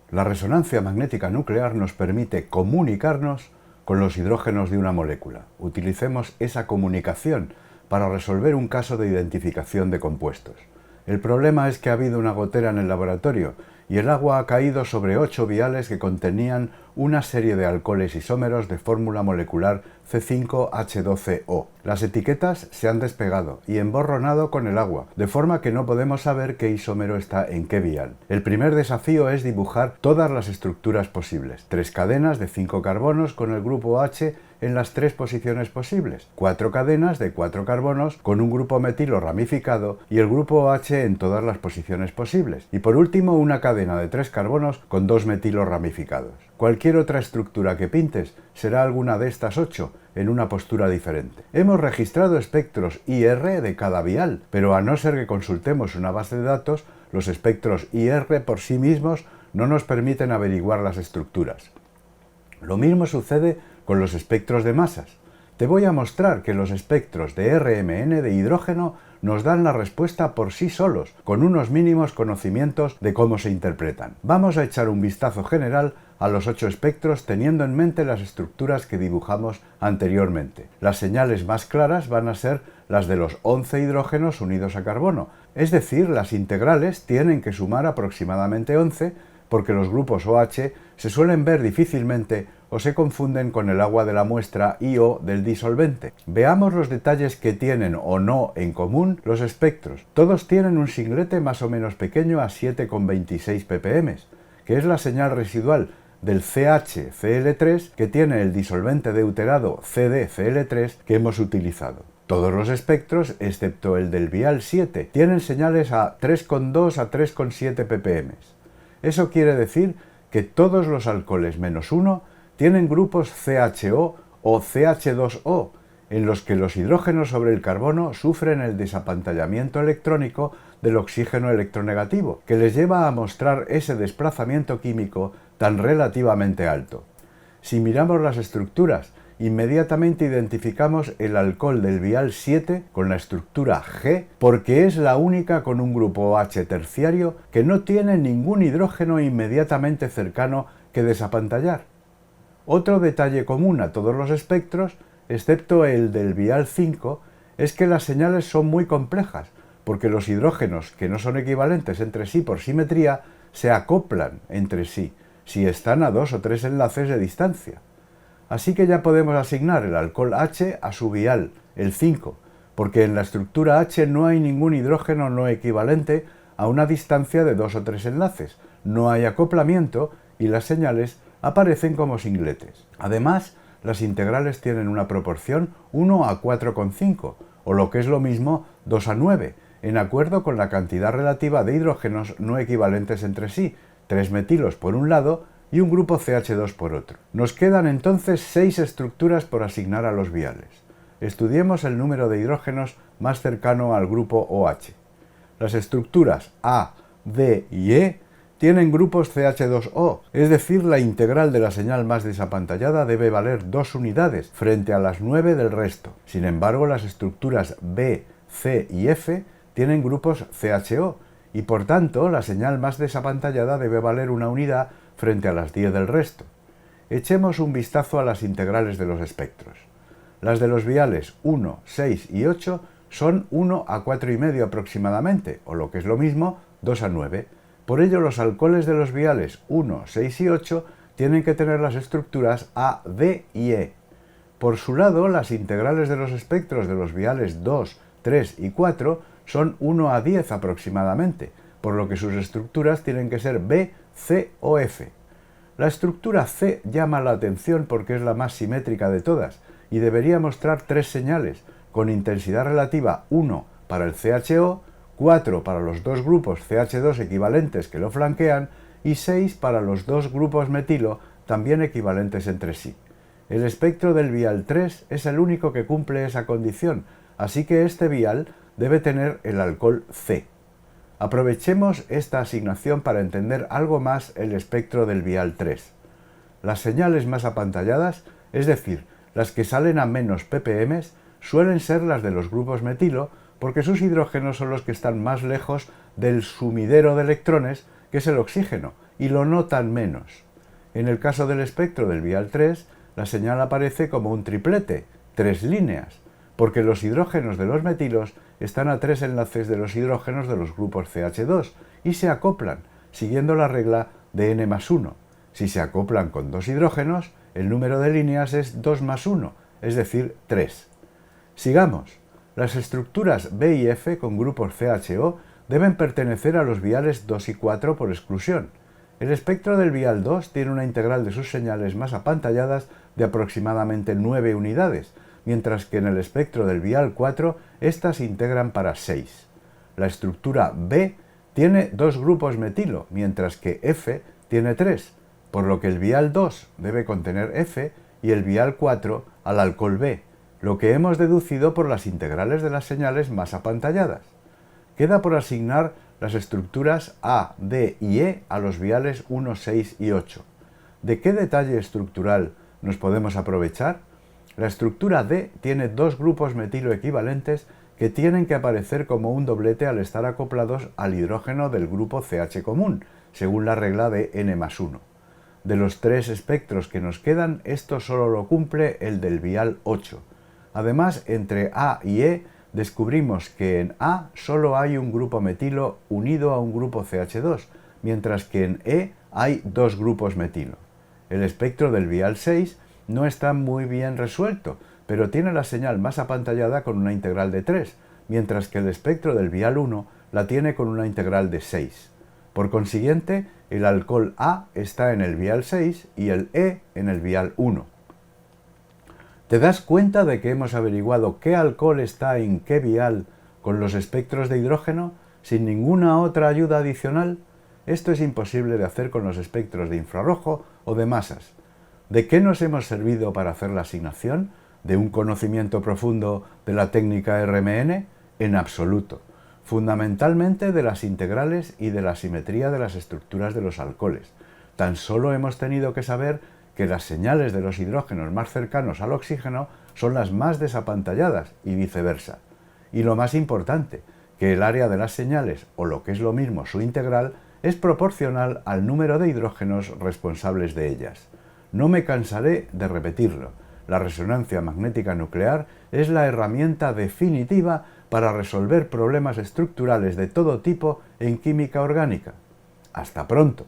La resonancia magnética nuclear nos permite comunicarnos con los hidrógenos de una molécula. Utilicemos esa comunicación para resolver un caso de identificación de compuestos. El problema es que ha habido una gotera en el laboratorio y el agua ha caído sobre 8 viales que contenían una serie de alcoholes isómeros de fórmula molecular C5H12O. Las etiquetas se han despegado y emborronado con el agua, de forma que no podemos saber qué isómero está en qué vial. El primer desafío es dibujar todas las estructuras posibles. 3 cadenas de 5 carbonos con el grupo H en las 3 posiciones posibles, 4 cadenas de 4 carbonos con un grupo metilo ramificado y el grupo H en todas las posiciones posibles, y por último una cadena de 3 carbonos con 2 metilos ramificados. Cualquier otra estructura que pintes será alguna de estas 8 en una postura diferente. Hemos registrado espectros IR de cada vial, pero a no ser que consultemos una base de datos, los espectros IR por sí mismos no nos permiten averiguar las estructuras. Lo mismo sucede con los espectros de masas. Te voy a mostrar que los espectros de RMN de hidrógeno nos dan la respuesta por sí solos, con unos mínimos conocimientos de cómo se interpretan. Vamos a echar un vistazo general a los 8 espectros teniendo en mente las estructuras que dibujamos anteriormente. Las señales más claras van a ser las de los 11 hidrógenos unidos a carbono, es decir, las integrales tienen que sumar aproximadamente 11 porque los grupos OH se suelen ver difícilmente o se confunden con el agua de la muestra y o del disolvente. Veamos los detalles que tienen o no en común los espectros. Todos tienen un singlete más o menos pequeño a 7,26 ppm, que es la señal residual del CHCl3 que tiene el disolvente deuterado CdCl3 que hemos utilizado. Todos los espectros, excepto el del vial 7, tienen señales a 3,2 a 3,7 ppm. Eso quiere decir que todos los alcoholes menos 1 tienen grupos CHO o CH2O, en los que los hidrógenos sobre el carbono sufren el desapantallamiento electrónico del oxígeno electronegativo, que les lleva a mostrar ese desplazamiento químico tan relativamente alto. Si miramos las estructuras, inmediatamente identificamos el alcohol del vial 7 con la estructura G porque es la única con un grupo H terciario que no tiene ningún hidrógeno inmediatamente cercano que desapantallar. Otro detalle común a todos los espectros, excepto el del vial 5, es que las señales son muy complejas, porque los hidrógenos que no son equivalentes entre sí por simetría se acoplan entre sí, si están a 2 o 3 enlaces de distancia. Así que ya podemos asignar el alcohol H a su vial, el 5, porque en la estructura H no hay ningún hidrógeno no equivalente a una distancia de 2 o 3 enlaces, no hay acoplamiento y las señales aparecen como singletes. Además, las integrales tienen una proporción 1 a 4,5, o lo que es lo mismo 2 a 9, en acuerdo con la cantidad relativa de hidrógenos no equivalentes entre sí, 3 metilos por un lado y un grupo CH2 por otro. Nos quedan entonces 6 estructuras por asignar a los viales. Estudiemos el número de hidrógenos más cercano al grupo OH. Las estructuras A, D y E tienen grupos CH2O, es decir, la integral de la señal más desapantallada debe valer 2 unidades frente a las 9 del resto. Sin embargo, las estructuras B, C y F tienen grupos CHO y por tanto la señal más desapantallada debe valer 1 unidad frente a las 10 del resto. Echemos un vistazo a las integrales de los espectros. Las de los viales 1, 6 y 8 son 1 a 4,5 aproximadamente, o lo que es lo mismo, 2 a 9. Por ello, los alcoholes de los viales 1, 6 y 8 tienen que tener las estructuras A, D y E. Por su lado, las integrales de los espectros de los viales 2, 3 y 4 son 1 a 10 aproximadamente, por lo que sus estructuras tienen que ser B, C o F. La estructura C llama la atención porque es la más simétrica de todas y debería mostrar 3 señales, con intensidad relativa 1 para el CHO, 4 para los 2 grupos CH2 equivalentes que lo flanquean y 6 para los 2 grupos metilo también equivalentes entre sí. El espectro del vial 3 es el único que cumple esa condición, así que este vial debe tener el alcohol C. Aprovechemos esta asignación para entender algo más el espectro del vial 3. Las señales más apantalladas, es decir, las que salen a menos ppm, suelen ser las de los grupos metilo porque sus hidrógenos son los que están más lejos del sumidero de electrones, que es el oxígeno, y lo notan menos. En el caso del espectro del vial 3, la señal aparece como un triplete, 3 líneas, porque los hidrógenos de los metilos están a 3 enlaces de los hidrógenos de los grupos CH2 y se acoplan, siguiendo la regla de n+1. Si se acoplan con 2 hidrógenos, el número de líneas es 2+1, es decir, 3. Sigamos. Las estructuras B y F con grupos CHO deben pertenecer a los viales 2 y 4 por exclusión. El espectro del vial 2 tiene una integral de sus señales más apantalladas de aproximadamente 9 unidades, mientras que en el espectro del vial 4 éstas integran para 6. La estructura B tiene 2 grupos metilo, mientras que F tiene 3, por lo que el vial 2 debe contener F y el vial 4 al alcohol B, lo que hemos deducido por las integrales de las señales más apantalladas. Queda por asignar las estructuras A, D y E a los viales 1, 6 y 8. ¿De qué detalle estructural nos podemos aprovechar? La estructura D tiene 2 grupos metilo equivalentes que tienen que aparecer como un doblete al estar acoplados al hidrógeno del grupo CH común, según la regla de n+1. De los 3 espectros que nos quedan, esto solo lo cumple el del vial 8. Además, entre A y E descubrimos que en A solo hay un grupo metilo unido a un grupo CH2, mientras que en E hay 2 grupos metilo. El espectro del vial 6 no está muy bien resuelto, pero tiene la señal más apantallada con una integral de 3, mientras que el espectro del vial 1 la tiene con una integral de 6. Por consiguiente, el alcohol A está en el vial 6 y el E en el vial 1. ¿Te das cuenta de que hemos averiguado qué alcohol está en qué vial con los espectros de hidrógeno sin ninguna otra ayuda adicional? Esto es imposible de hacer con los espectros de infrarrojo o de masas. ¿De qué nos hemos servido para hacer la asignación? ¿De un conocimiento profundo de la técnica RMN? En absoluto. Fundamentalmente de las integrales y de la simetría de las estructuras de los alcoholes. Tan solo hemos tenido que saber que las señales de los hidrógenos más cercanos al oxígeno son las más desapantalladas y viceversa. Y lo más importante, que el área de las señales, o lo que es lo mismo su integral, es proporcional al número de hidrógenos responsables de ellas. No me cansaré de repetirlo. La resonancia magnética nuclear es la herramienta definitiva para resolver problemas estructurales de todo tipo en química orgánica. ¡Hasta pronto!